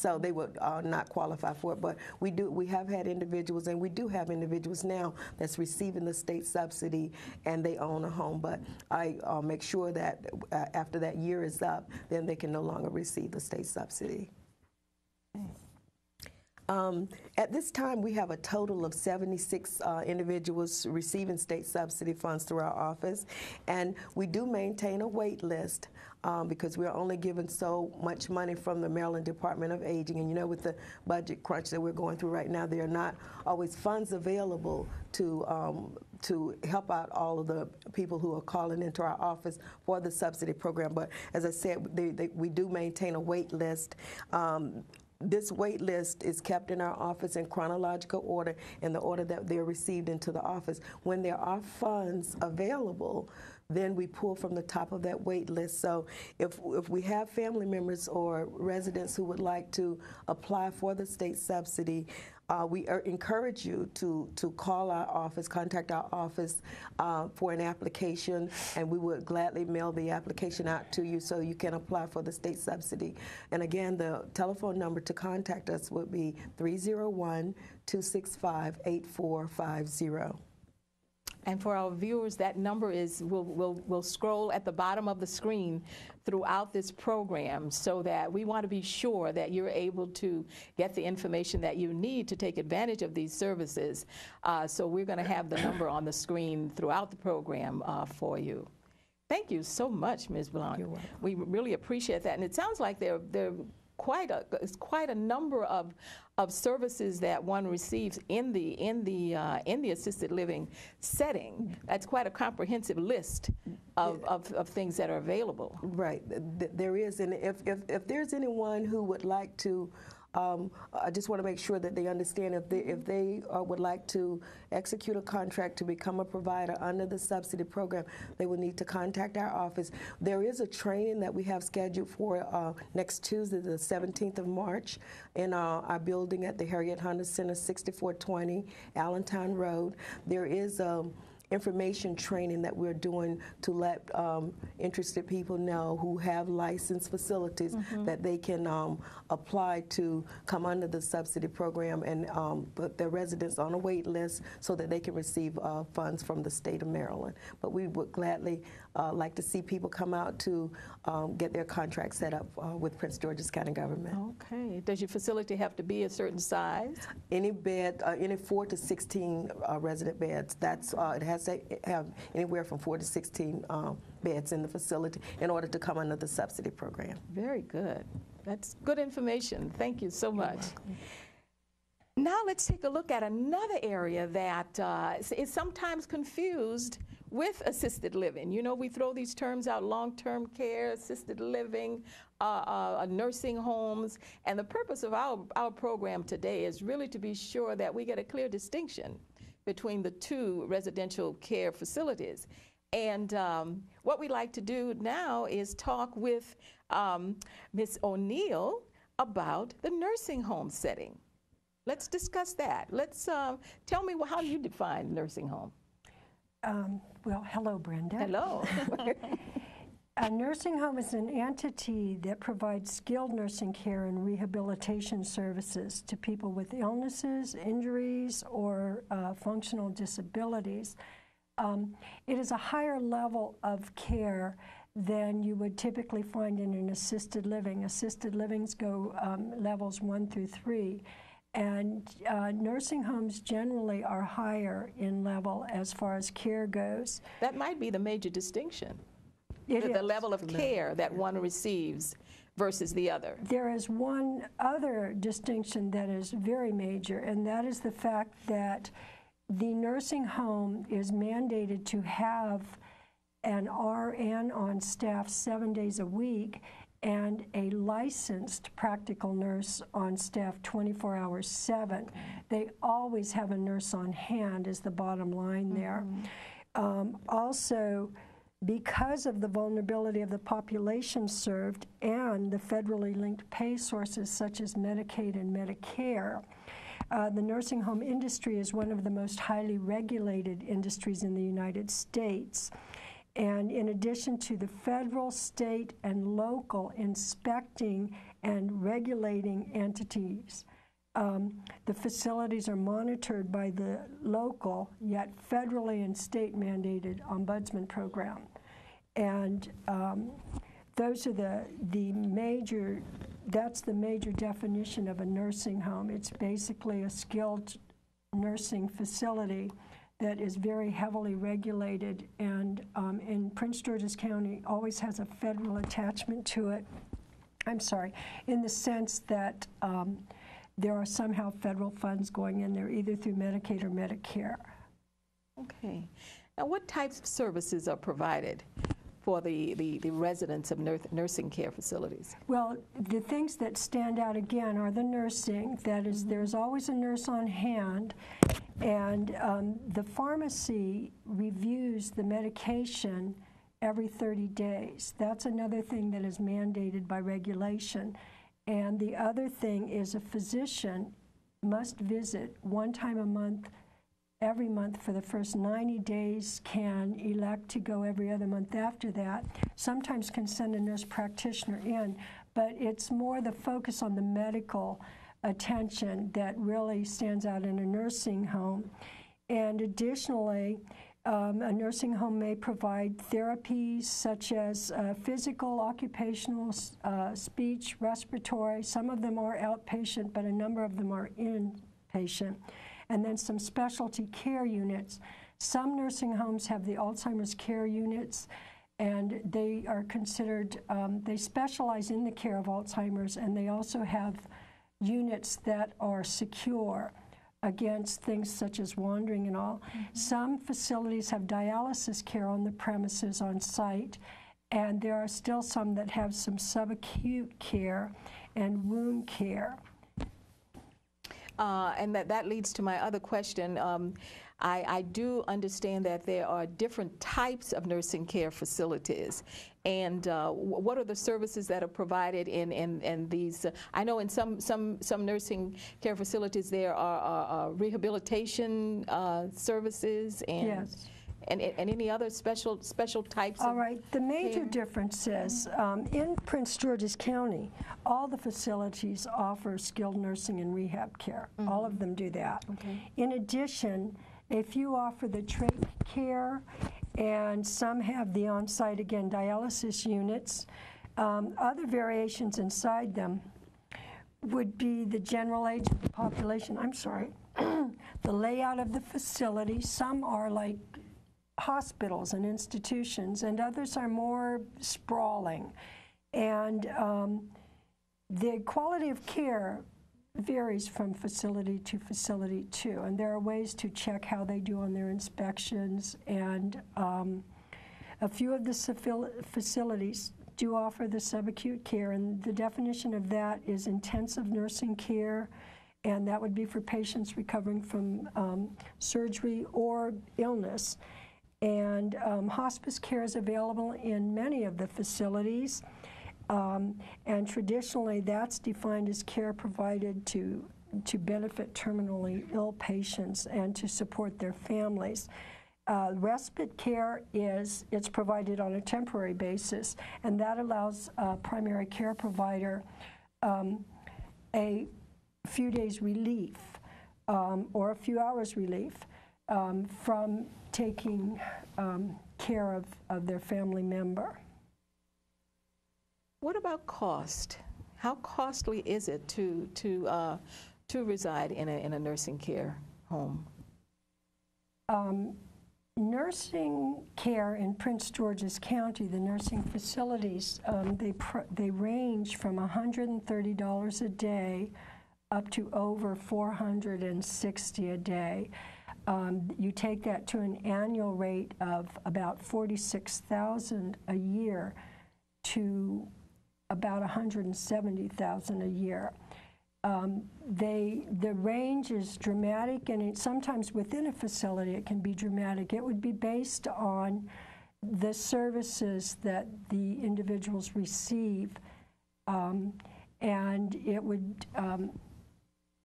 so they would not qualify for it. But we have had individuals, and we do have individuals now that's receiving the state subsidy and they own a home. But I make sure that after that year is up, then they can no longer receive the state subsidy. At this time, we have a total of 76 individuals receiving state subsidy funds through our office, and we do maintain a wait list because we're only given so much money from the Maryland Department of Aging. And you know, with the budget crunch that we're going through right now, there are not always funds available to help out all of the people who are calling into our office for the subsidy program. But as I said, we do maintain a wait list. This wait list is kept in our office in chronological order, in the order that they're received into the office. When there are funds available, then we pull from the top of that wait list. So if we have family members or residents who would like to apply for the state subsidy, we encourage you to call our office, contact our office for an application, and we would gladly mail the application out to you so you can apply for the state subsidy. And again, the telephone number to contact us would be 301-265-8450. And for our viewers, that number is will scroll at the bottom of the screen throughout this program, so that we want to be sure that you're able to get the information that you need to take advantage of these services. So we're going to have the number on the screen throughout the program for you. Thank you so much, Ms. Blount. You're welcome. We really appreciate that, and it sounds like they're quite a number of services that one receives in the assisted living setting. That's quite a comprehensive list of things that are available. Right, there is, and if there's anyone who would like to, I just want to make sure that they understand if they would like to execute a contract to become a provider under the subsidy program, they will need to contact our office. There is a training that we have scheduled for next Tuesday, the 17th of March, in our building at the Harriet Hunter Center, 6420 Allentown Road. There is information training that we're doing to let interested people know who have licensed facilities that they can apply to come under the subsidy program and put their residents on a wait list so that they can receive funds from the state of Maryland. But we would gladly like to see people come out to get their contract set up with Prince George's County government. Okay. Does your facility have to be a certain size? Any bed, any 4 to 16 resident beds. That's it has to have anywhere from 4 to 16 beds in the facility in order to come under the subsidy program. Very good. That's good information. Thank you so much. Now let's take a look at another area that is sometimes confused with assisted living. You know, we throw these terms out: long-term care, assisted living, nursing homes, and the purpose of our program today is really to be sure that we get a clear distinction between the two residential care facilities. And what we like to do now is talk with Ms. O'Neill about the nursing home setting. Let's discuss that. Let's tell me, how do you define nursing home? Well, hello, Brenda. Hello. A nursing home is an entity that provides skilled nursing care and rehabilitation services to people with illnesses, injuries, or functional disabilities. It is a higher level of care than you would typically find in an assisted living. Assisted livings go levels 1 through 3. And nursing homes generally are higher in level as far as care goes. That might be the major distinction. The level of care that one receives versus the other. There is one other distinction that is very major, and that is the fact that the nursing home is mandated to have an RN on staff 7 days a week and a licensed practical nurse on staff 24 hours 7. They always have a nurse on hand is the bottom line there. Also, because of the vulnerability of the population served and the federally linked pay sources such as Medicaid and Medicare, the nursing home industry is one of the most highly regulated industries in the United States. And in addition to the federal, state, and local inspecting and regulating entities. The facilities are monitored by the local, yet federally and state mandated ombudsman program. And those are the major, that's the major definition of a nursing home. It's basically a skilled nursing facility that is very heavily regulated, and in Prince George's County always has a federal attachment to it. I'm sorry, in the sense that there are somehow federal funds going in there, either through Medicaid or Medicare. Okay. Now, what types of services are provided for the residents of nursing care facilities? Well, the things that stand out again are the nursing. That is, there's always a nurse on hand, and the pharmacy reviews the medication every 30 days. That's another thing that is mandated by regulation. And the other thing is a physician must visit one time a month, every month for the first 90 days, can elect to go every other month after that. Sometimes can send a nurse practitioner in, but it's more the focus on the medical attention that really stands out in a nursing home. And additionally, a nursing home may provide therapies such as physical, occupational, speech, respiratory. Some of them are outpatient, but a number of them are inpatient. And then some specialty care units. Some nursing homes have the Alzheimer's care units, and they are considered, they specialize in the care of Alzheimer's, and they also have units that are secure against things such as wandering and all. Some facilities have dialysis care on the premises on site, and there are still some that have some subacute care and wound care. And that leads to my other question. I do understand that there are different types of nursing care facilities. And what are the services that are provided in these? I know in some nursing care facilities there are rehabilitation services and Yes. and any other special types. All right, the major difference is in Prince George's County, all the facilities offer skilled nursing and rehab care. All of them do that. Okay. In addition, a few offer the trach care, and some have the on-site, again, dialysis units. Other variations inside them would be the general age of the population, the layout of the facility. Some are like hospitals and institutions, and others are more sprawling. And the quality of care varies from facility to facility too, and there are ways to check how they do on their inspections. And a few of the facilities do offer the subacute care, and the definition of that is intensive nursing care, and that would be for patients recovering from surgery or illness. And hospice care is available in many of the facilities. And traditionally, that's defined as care provided to benefit terminally ill patients and to support their families. Respite care it's provided on a temporary basis, and that allows a primary care provider a few days relief or a few hours relief from taking care of their family member. What about cost? How costly is it to reside in a nursing care home? Nursing care in Prince George's County, the nursing facilities, they range from $130 a day up to over $460 a day. You take that to an annual rate of about $46,000 a year to about $170,000 a year. The range is dramatic, and sometimes within a facility it can be dramatic. It would be based on the services that the individuals receive, and it would